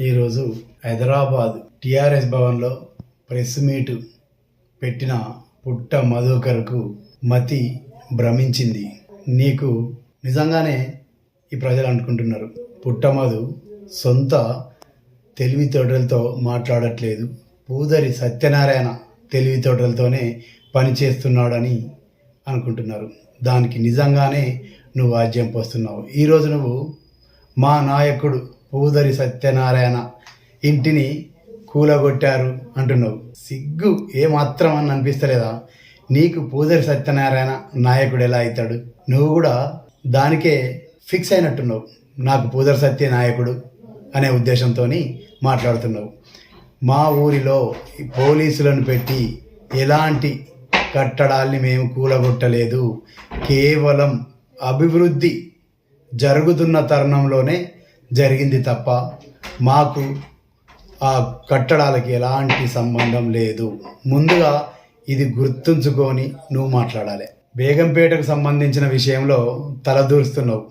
ఈరోజు హైదరాబాద్ టిఆర్ఎస్ భవన్లో press meet పెట్టిన పుట్ట మధుకర్కు మతి భ్రమించింది. నీకు నిజంగానే ఈ ప్రజలు అనుకుంటున్నారు పుట్ట మధు సొంత తెలివితేటలతో మాట్లాడట్లేదు, పూదరి సత్యనారాయణ తెలివితేటలతోనే పనిచేస్తున్నాడని అనుకుంటున్నారు. దానికి నిజంగానే నువ్వు ఆజ్యం పోస్తున్నావు. ఈరోజు నువ్వు మా నాయకుడు పూదరి సత్యనారాయణ ఇంటిని కూలగొట్టారు అంటున్నావు. సిగ్గు ఏమాత్రం అని అనిపిస్తలేదా? నీకు పూదరి సత్యనారాయణ నాయకుడు ఎలా అవుతాడు? నువ్వు కూడా దానికే ఫిక్స్ అయినట్టున్నావు. నాకు పూదరి సత్య నాయకుడు అనే ఉద్దేశంతో మాట్లాడుతున్నావు. మా ఊరిలో పోలీసులను పెట్టి ఎలాంటి కట్టడాల్ని మేము కూలగొట్టలేదు. కేవలం అభివృద్ధి జరుగుతున్న తరుణంలోనే జరిగింది తప్ప మాకు ఆ కట్టడాలకి ఎలాంటి సంబంధం లేదు. ముందుగా ఇది గుర్తుంచుకొని నువ్వు మాట్లాడాలి. బేగంపేటకు సంబంధించిన విషయంలో తలదూరుస్తున్నావు.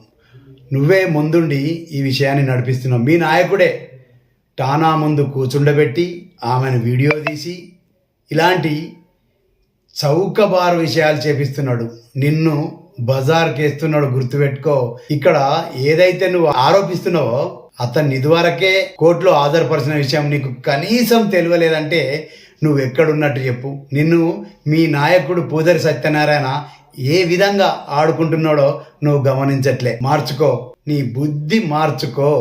నువ్వే ముందుండి ఈ విషయాన్ని నడిపిస్తున్నావు. మీ నాయకుడే టానా ముందు కూర్చుండబెట్టి ఆమెను వీడియో తీసి ఇలాంటి చౌకబారు విషయాలు చేపిస్తున్నాడు. నిన్ను బజార్కి వేస్తున్నాడు. గుర్తుపెట్టుకో. ఇక్కడ ఏదైతే నువ్వు ఆరోపిస్తున్నావో అతన్ని ఇదివరకే కోర్టులో హాజరుపరిచిన విషయం నీకు కనీసం తెలియలేదంటే నువ్వు ఎక్కడున్నట్టు చెప్పు. నిన్ను మీ నాయకుడు పూదరి సత్యనారాయణ ఏ విధంగా ఆడుకుంటున్నాడో నువ్వు గమనించట్లే. మార్చుకో, నీ బుద్ధి మార్చుకో.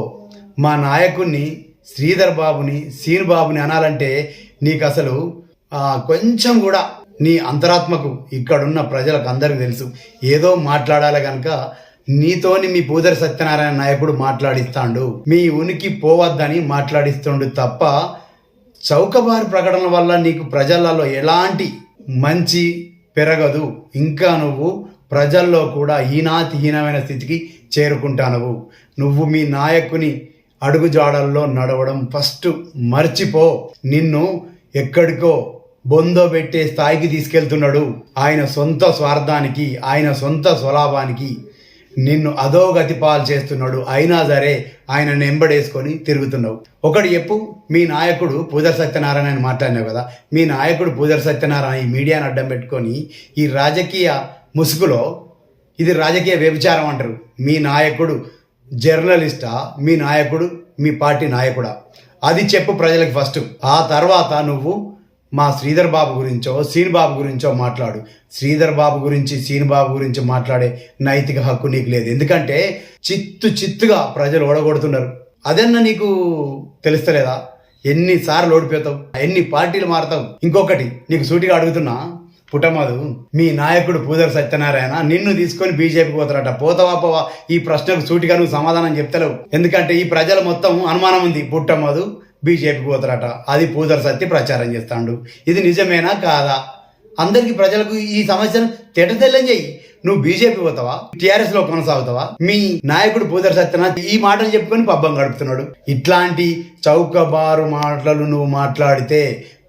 మా నాయకుడిని శ్రీధర్ బాబుని సీన్ బాబుని అనాలంటే నీకు అసలు కొంచెం కూడా నీ అంతరాత్మకు ఇక్కడున్న ప్రజలకు అందరికీ తెలుసు. ఏదో మాట్లాడాలి కనుక నీతోని మీ పూదరి సత్యనారాయణ నాయకుడు మాట్లాడిస్తాడు. మీ ఉనికి పోవద్దని మాట్లాడిస్తుండు తప్ప చౌకబారు ప్రకటనల వల్ల నీకు ప్రజలలో ఎలాంటి మంచి పెరగదు. ఇంకా నువ్వు ప్రజల్లో కూడా హీనమైన స్థితికి చేరుకుంటానవు. నువ్వు మీ నాయకుని అడుగుజాడల్లో నడవడం ఫస్ట్ మర్చిపో. నిన్ను ఎక్కడికో బొందో పెట్టే స్థాయికి తీసుకెళ్తున్నాడు. ఆయన సొంత స్వార్థానికి, ఆయన సొంత స్వలాభానికి నిన్ను అధోగతి పాలు చేస్తున్నాడు. అయినా సరే ఆయన నెంబడేసుకొని తిరుగుతున్నావు. ఒకటి చెప్పు, మీ నాయకుడు పూదరి సత్యనారాయణ అని మాట్లాడినావు కదా. మీ నాయకుడు పూదరి సత్యనారాయణ ఈ మీడియాను అడ్డం పెట్టుకొని ఈ రాజకీయ ముసుగులో ఇది రాజకీయ వ్యభిచారం అంటారు. మీ నాయకుడు జర్నలిస్టా? మీ నాయకుడు మీ పార్టీ నాయకుడా? అది చెప్పు ప్రజలకు ఫస్ట్. ఆ తర్వాత నువ్వు మా శ్రీధర్ బాబు గురించో సీన్ బాబు గురించో మాట్లాడు. శ్రీధర్ బాబు గురించి సీన్ బాబు గురించి మాట్లాడే నైతిక హక్కు నీకు లేదు. ఎందుకంటే చిత్తుగా ప్రజలు ఓడగొడుతున్నారు. అదన్నా నీకు తెలుస్తలేదా? ఎన్నిసార్లు ఓడిపోతావు, ఎన్ని పార్టీలు మారుతావు. ఇంకొకటి నీకు సూటిగా అడుగుతున్నా పుట్టమధు, మీ నాయకుడు పూదరి సత్యనారాయణ నిన్ను తీసుకొని బీజేపీకి పోతారట. పోతావా? ఈ ప్రశ్నకు సూటిగా నువ్వు సమాధానం చెప్తలేవు. ఎందుకంటే ఈ ప్రజల మొత్తం అనుమానం ఉంది, పుట్టమధు బీజేపీకి పోతారట. అది పూదరి సత్య ప్రచారం చేస్తాడు. ఇది నిజమేనా కాదా? అందరికీ ప్రజలకు ఈ సమస్యను తెల్లం చెయ్యి. నువ్వు బీజేపీ పోతావా? టీఆర్ఎస్ లో కొనసాగుతావా? మీ నాయకుడు పూదరి సత్యనారాయణ ఈ మాటలు చెప్పుకొని పబ్బం గడుపుతున్నాడు. ఇట్లాంటి చౌకబారు మాటలు నువ్వు మాట్లాడితే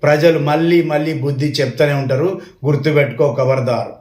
ప్రజలు మళ్ళీ బుద్ధి చెప్తూనే ఉంటారు. గుర్తుపెట్టుకో, ఖబర్దారు.